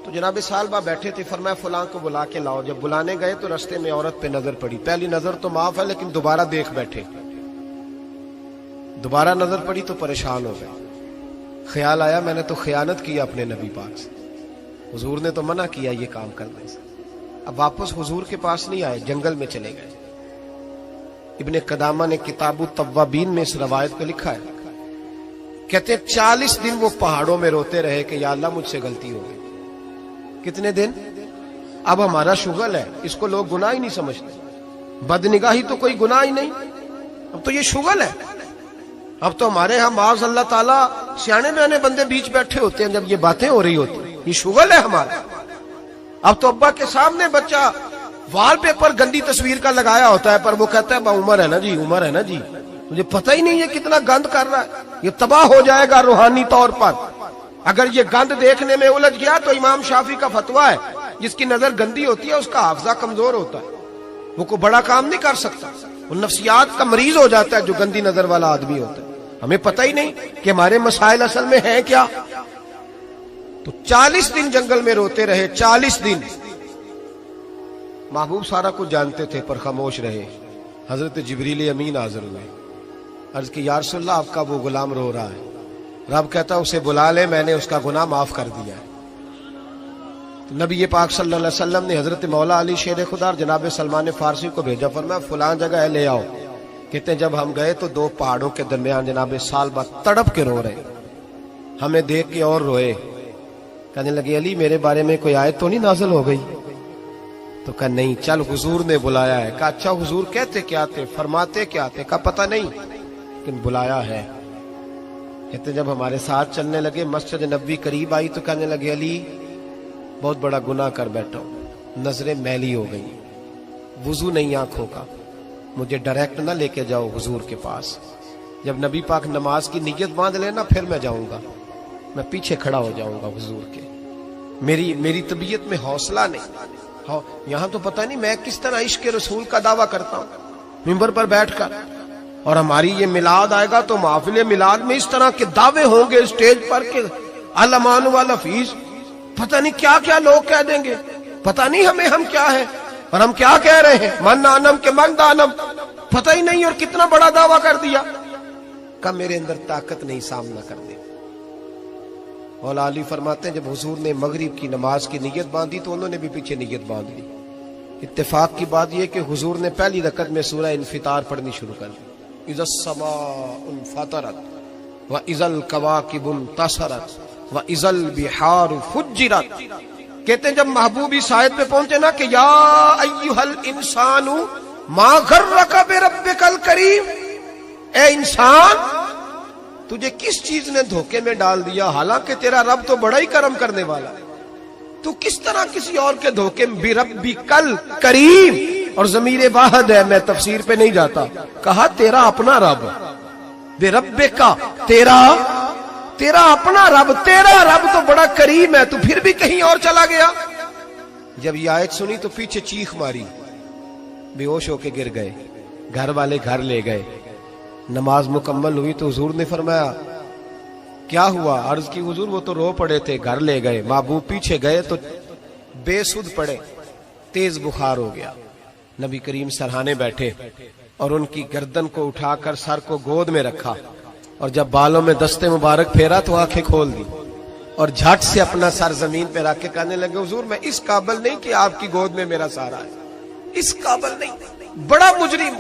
तो जनाब सालबा बैठे थे, फरमाया फलां को बुला के लाओ। जब बुलाने गए तो रास्ते में औरत पे नजर पड़ी। पहली नजर तो माफ है, लेकिन दोबारा देख बैठे। दोबारा नजर पड़ी तो परेशान हो गए। ख्याल आया मैंने तो खयानत किया अपने नबी पाक से, हुजूर ने तो मना किया ये काम करने से। अब वापस हुजूर के पास नहीं आए, जंगल में चले गए। इब्ने कदामा ने किताबु तव्वाबीन में इस रवायत को लिखा है। कहते 40 दिन वो पहाड़ों में रोते रहे कि या अल्लाह मुझसे गलती हो गई। कितने दिन? अब हमारा शुगल है, इसको लोग गुनाह ही नहीं समझते। बदनिगाही तो कोई गुनाह ही नहीं, अब तो ये शुगल है। अब तो हमारे यहाँ माज़ अल्लाह ताला सियाने बयाने बंदे बीच बैठे होते हैं, जब ये बातें हो रही होती, ये शुगल है हमारा। अब तो अब्बा के सामने बच्चा वॉलपेपर गंदी तस्वीर का लगाया होता है, पर वो कहता है उम्र है ना जी, उम्र है ना जी। मुझे पता ही नहीं है कितना गंद कर रहा है, ये तबाह हो जाएगा रूहानी तौर पर। अगर ये गंद देखने में उलझ गया तो इमाम शाफी का फतवा है, जिसकी नजर गंदी होती है उसका हाफजा कमजोर होता है, वो कोई बड़ा काम नहीं कर सकता, वो नफ्सियात का मरीज हो जाता है जो गंदी नजर वाला आदमी होता है। हमें पता ही नहीं कि हमारे मसाइल असल में है क्या। तो 40 दिन जंगल में रोते रहे, 40 दिन। महबूब सारा कुछ जानते थे पर खामोश रहे। हजरत जिब्रील अमीन हाजिर हुए, अर्ज की या रसूल अल्लाह आपका वो गुलाम रो रहा है। रब कहता उसे बुला ले, मैंने उसका गुनाह माफ कर दिया है। तो नबी पाक सल्लल्लाहु अलैहि वसल्लम ने हजरत मौला अली शेर खुदा जनाब सलमान फारसी को भेजा, फरमाया फलां जगह है, ले आओ। कहते जब हम गए तो दो पहाड़ों के दरमियान जनाब सालबा तड़प के रो रहे, हमें देख के और रोए। कहने लगे अली मेरे बारे में कोई आयत तो नहीं नाज़िल हो गई? तो कहा नहीं, चल हुजूर ने बुलाया है। कहा अच्छा हुजूर कहते क्या थे, फरमाते क्या थे? कहा पता नहीं, लेकिन बुलाया है। कहते जब हमारे साथ चलने लगे, मस्जिद नबवी करीब आई तो कहने लगे अली बहुत बड़ा गुनाह कर बैठा हूं, नजरें मैली हो गई, वुजू नहीं आंखों का, मुझे डायरेक्ट ना लेके जाओ हुजूर के पास। जब नबी पाक नमाज की नियत बांध लेना फिर मैं जाऊंगा, मैं पीछे खड़ा हो जाऊंगा हुजूर के। मेरी तबीयत में हौसला नहीं। यहां तो पता नहीं मैं किस तरह इश्क रसूल का दावा करता हूं मिंबर पर बैठकर, और हमारी ये मिलाद आएगा तो महफिल मिलाद में इस तरह के दावे होंगे स्टेज पर के अलमान वाला फीस, पता नहीं क्या क्या लोग कह देंगे, पता नहीं हमें हम क्या है और हम क्या कह रहे हैं। मन आनम के मन दानम, पता ही नहीं, और कितना बड़ा दावा कर दिया। कब मेरे अंदर ताकत नहीं सामना कर दे। मौला अली फरमाते हैं जब हुजूर ने मगरिब की नमाज की नियत बांधी तो उन्होंने भी पीछे नियत बांध ली। इत्तेफाक की बात यह कि हुजूर ने पहली रकत में सूरह इन्फितार पढ़नी शुरू कर दी, इज़स समाउन फतरत व इज़ल कवाकिबुन तसरत व इज़ल बिहार फुज्जिरत। कहते जब महबूब इस आयत पे पहुंचे ना कि या अय्युहल इंसानु मा गर्रका बिरब्बिकल करीम, ए इंसान तुझे किस चीज ने धोखे में डाल दिया, हालांकि तेरा रब तो बड़ा ही करम करने वाला है, तू किस तरह किसी और के धोखे में। बिरब्बिकल करीम, और ज़मीर वाहिद है, मैं तफसीर पे नहीं जाता, कहा तेरा अपना रब, बिरब्बिका तेरा अपना रब, तेरा रब तो बड़ा करीम है, तू फिर भी कहीं और चला गया। जब ये आयत सुनी तो पीछे चीख मारी, बेहोश होके गिर गए, घर वाले घर ले गए। नमाज मुकम्मल हुई तो हुजूर ने फरमाया क्या हुआ? अर्ज की हुजूर वो तो रो पड़े थे, घर ले गए। महबूब पीछे गए तो बेसुध पड़े, तेज बुखार हो गया। नबी करीम सरहाने बैठे और उनकी गर्दन को उठाकर सर को गोद में रखा, और जब बालों में दस्ते मुबारक फेरा तो आंखें खोल दी और झट से अपना सर जमीन पे रख के कहने लगे हुजूर मैं इस काबिल नहीं कि आपकी गोद में मेरा सहारा है, इस काबिल नहीं, बड़ा मुजरिम।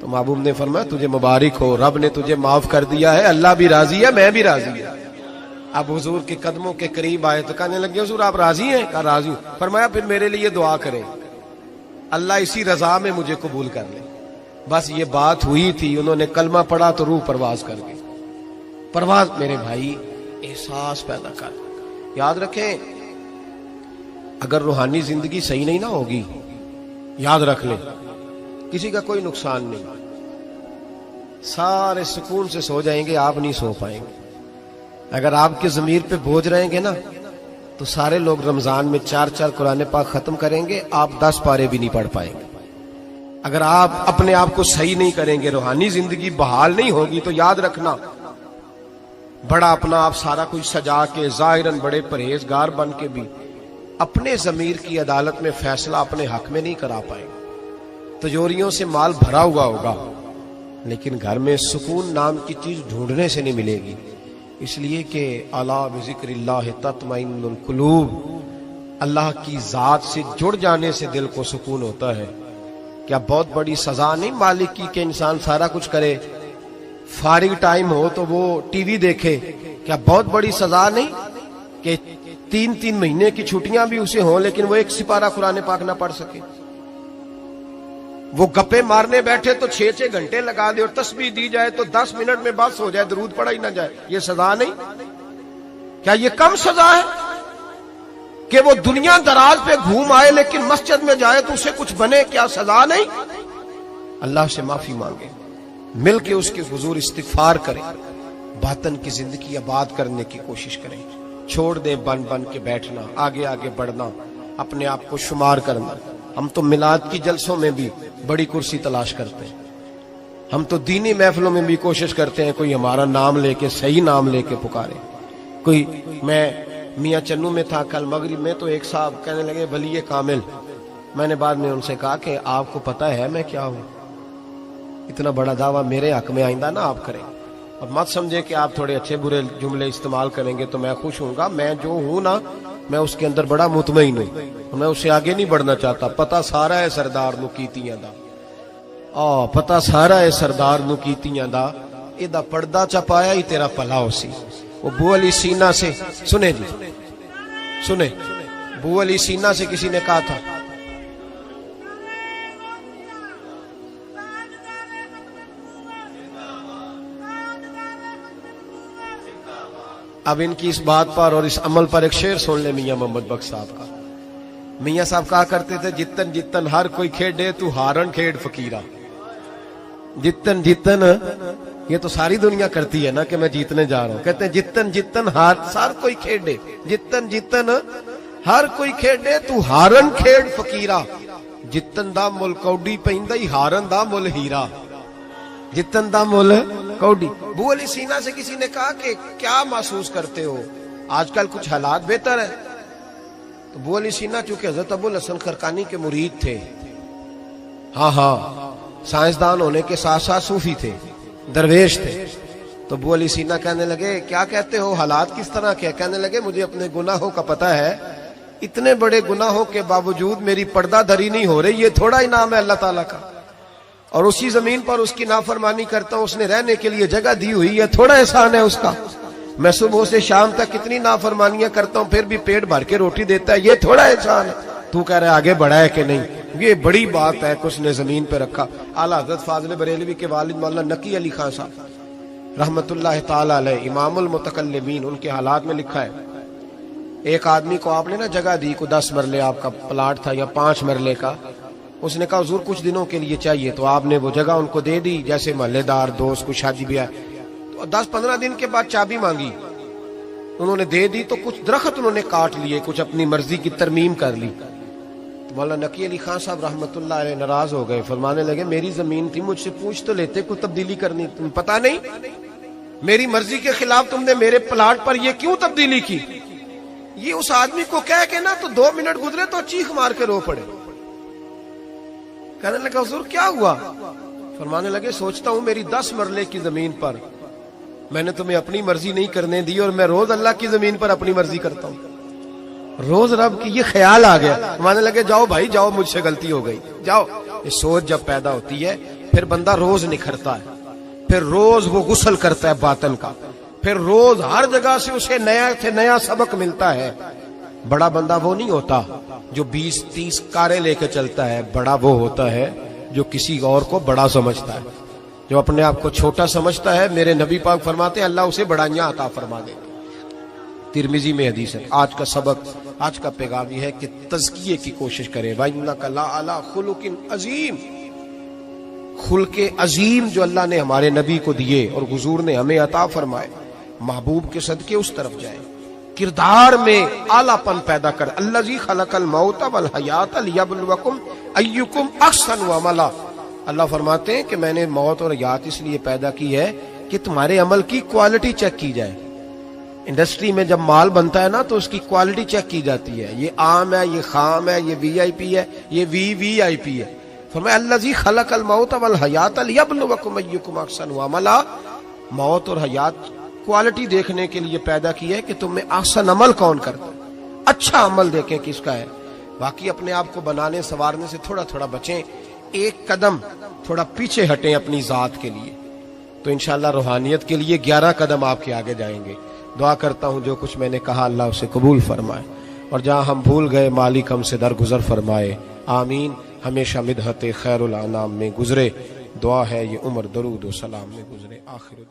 तो महबूब ने फरमाया तुझे मुबारक हो, रब ने तुझे माफ कर दिया है, अल्लाह भी राजी है, मैं भी राजी है। अब हुजूर के कदमों के करीब आए तो कहने लगे हुजूर आप राजी हैं? कहा राजी हूं। फरमाया फिर मेरे लिए दुआ करें, अल्लाह इसी रजा में मुझे कबूल कर ले। बस ये बात हुई थी, उन्होंने कलमा पढ़ा तो रूह परवाज कर गई। परवाज मेरे भाई एहसास पैदा कर। याद रखें अगर रूहानी जिंदगी सही नहीं ना होगी, याद रख ले किसी का कोई नुकसान नहीं, सारे सुकून से सो जाएंगे, आप नहीं सो पाएंगे। अगर आपके जमीर पे बोझ रहेंगे ना तो सारे लोग रमजान में 4-4 कुरान पाक खत्म करेंगे, आप 10 पारे भी नहीं पढ़ पाएंगे। अगर आप अपने आप को सही नहीं करेंगे, रूहानी जिंदगी बहाल नहीं होगी, तो याद रखना बड़ा अपना आप सारा कुछ सजा के जाहिरन बड़े परहेजगार बन के भी अपने जमीर की अदालत में फैसला अपने हक में नहीं करा पाए। तिजोरियों से माल भरा हुआ होगा लेकिन घर में सुकून नाम की चीज ढूंढने से नहीं मिलेगी। इसलिए कि अला बिज़िक्रिल्लाह तत्मइन्नुल कुलूब, अल्लाह की जात से जुड़ जाने से दिल को सुकून होता है। क्या बहुत बड़ी सजा नहीं मालिक की कि इंसान सारा कुछ करे, फारिग टाइम हो तो वो टीवी देखे? क्या बहुत बड़ी सजा नहीं कि 3-3 महीने की छुट्टियां भी उसे हों लेकिन वो एक सिपारा कुरान पाक ना पढ़ सके? वो गप्पे मारने बैठे तो 6-6 घंटे लगा दे और तस्बीह दी जाए तो 10 मिनट में बस हो जाए, दरूद पढ़ा ही ना जाए। ये सजा नहीं? क्या ये कम सजा है कि वो दुनिया दराज पे घूम आए लेकिन मस्जिद में जाए तो उसे कुछ बने? क्या सजा नहीं? अल्लाह से माफी मांगे, मिल के उसके हुजूर इस्तिगफार करें, बातन की जिंदगी आबाद करने की कोशिश करें। छोड़ दें बन बन के बैठना, आगे आगे बढ़ना, अपने आप को शुमार करना। हम तो मिलाद की जलसों में भी बड़ी कुर्सी तलाश करते हैं, हम तो दीनी महफिलों में भी कोशिश करते हैं कोई हमारा नाम लेके, सही नाम लेके पुकारे कोई। मैं मियाँ चन्नू में था कल मगरिब में, तो एक साहब कहने लगे वली कामिल। मैंने बाद में उनसे कहा कि आपको पता है मैं क्या हूं? इतना बड़ा दावा मेरे हक में आइंदा ना आप करें, और मत समझे कि आप थोड़े अच्छे बुरे जुमले इस्तेमाल करेंगे तो मैं खुश हूंगा। मैं जो हूं ना, मैं उसके अंदर बड़ा मुतमईन हूं, मैं उससे आगे नहीं बढ़ना चाहता। पता सारा है सरदार नू कीतियां दा, पता सारा है सरदार नू कीतियां दा, एदा पर्दा चपाया ही तेरा भला हो सी। वो बू अली सीना से, सुने जी सुने, बू अली सीना से किसी ने कहा था, अब इनकी इस बात पर और इस अमल पर एक शेर सुन ले मियां मोहम्मद बख्श साहब का। मियां साहब कहा करते थे, जितन जितन हर कोई खेडे तू हारन खेड फकीरा। जितन जितन, ये तो सारी दुनिया करती है ना कि मैं जीतने जा रहा हूं। कहते हैं जितन जितन हर कोई खेडे, जितन जितन हर कोई खेडे तू हारन खेड फकीरा। जितन दा मुल कौडी पैंदा ही हारन दा मुल हीरा। जितन दा मुल कौडी। बू अली सीना से किसी ने कहा कि क्या महसूस करते हो, आजकल कुछ हालात बेहतर है? तो बू अली सीना चूंकि हजरत अबुल हसन खरकानी के मुरीद थे, हाँ साइंसदान होने के साथ साथ सूफी थे, दरवेश थे, तो बू अली सीना कहने लगे क्या कहते हो, हालात किस तरह के? कहने लगे मुझे अपने गुनाहों का पता है, इतने बड़े गुनाहों के बावजूद मेरी पर्दाधरी नहीं हो रही, ये थोड़ा ही नाम है अल्लाह ताला का, और उसी जमीन पर उसकी नाफरमानी करता हूं, उसने रहने के लिए जगह दी हुई है, थोड़ा एहसान है उसका। मैं सुबह से शाम तक कितनी नाफरमानियां करता हूं फिर भी पेट भर के रोटी देता है, ये थोड़ा एहसान है। तू कह रहा है आगे बढ़ा है कि नहीं, ये बड़ी बात है कि उसने जमीन पे रखा। आला हजरत फाजिल बरेलवी के वालिद मौलाना नकी अली खान साहब रहमतुल्लाह ताला अलैह, इमामुल मुतकल्लिमीन, उनके हालात में लिखा है, एक आदमी को आपने ना जगह दी, को 10 मरले आपका प्लाट था या 5 मरले का, उसने कहा हुजूर कुछ दिनों के लिए चाहिए, तो आपने वो जगह उनको दे दी, जैसे मोहल्लेदार दोस्त को शादी ब्याह, तो 10-15 दिन के बाद चाबी मांगी, उन्होंने दे दी, तो कुछ दरख्त उन्होंने काट लिए, कुछ अपनी मर्जी की तरमीम कर ली। तो मौलाना नकी अली खान साहब रहमतुल्लाह अलैह नाराज हो गए, फरमाने लगे मेरी जमीन थी, मुझसे पूछ तो लेते, कुछ तब्दीली करनी, तुम पता नहीं मेरी मर्जी के खिलाफ तुमने मेरे प्लाट पर ये क्यों तब्दीली की? ये उस आदमी को कह के ना तो 2 मिनट गुजरे तो चीख मार के रो पड़े। कहने लगा हुजूर क्या हुआ? फरमाने लगे सोचता हूं मेरी 10 मरले की जमीन पर मैंने तुम्हें अपनी मर्जी नहीं करने दी, और मैं रोज अल्लाह की जमीन पर अपनी मर्जी करता हूं, रोज रब की ये ख्याल आ गया। मानने लगे जाओ भाई जाओ, मुझसे गलती हो गई, जाओ। ये सोच जब पैदा होती है फिर बंदा रोज निखरता है, फिर रोज वो गुस्ल करता है बातन का, फिर रोज हर जगह से उसे नया से नया सबक मिलता है। बड़ा बंदा वो नहीं होता जो 20-30 कारें लेके चलता है, बड़ा वो होता है जो किसी और को बड़ा समझता है, जो अपने आप को छोटा समझता है। मेरे नबी पाक फरमाते हैं अल्लाह उसे बड़ाइयां अता फरमा दे। तिरमिजी में हदीस है। आज का सबक, आज का पैगाम यह है कि तज़किये की कोशिश करें। वइन्नका लअला खुलुकिन अजीम, खुल्के अजीम जो अल्लाह ने हमारे नबी को दिए और हुजूर ने हमें अता फरमाए, महबूब के सदके उस तरफ जाए, किरदार में आलापन पैदा कर। अल्लज़ी खलकल मौत वल हयात लियब्लुवकुम अय्युकुम अहसनु अमला। अल्लाह फरमाते हैं कि मैंने मौत और हयात इसलिए पैदा की है कि तुम्हारे अमल की क्वालिटी चेक की जाए। इंडस्ट्री में जब माल बनता है ना तो उसकी क्वालिटी चेक की जाती है, ये आम है, ये खाम है, ये वीआईपी है, ये वीवीआईपी है। फरमाया अल्लज़ी खलक़ल मौत वल हयात लियब्लुवकुम अय्युकुम अहसनु अमला। मौत और हयात क्वालिटी देखने के लिए पैदा की है कि तुम में ahsan अमल कौन करता है, अच्छा अमल देखें किसका है। बाकी अपने आप को बनाने संवारने से थोड़ा थोड़ा बचें, एक कदम थोड़ा पीछे हटें अपनी जात के लिए, तो इंशाअल्लाह रूहानियत के लिए 11 कदम आपके आगे जाएंगे। दुआ करता हूं जो कुछ मैंने कहा अल्लाह उसे कबूल फरमाए, और जहां हम भूल गए मालिक हमसे दरगुजर फरमाए। आमीन। हमेशा मिदहत खैरुल अनाम में गुजरे। दुआ है ये उम्र दरूद व सलाम में गुजरे। आखिर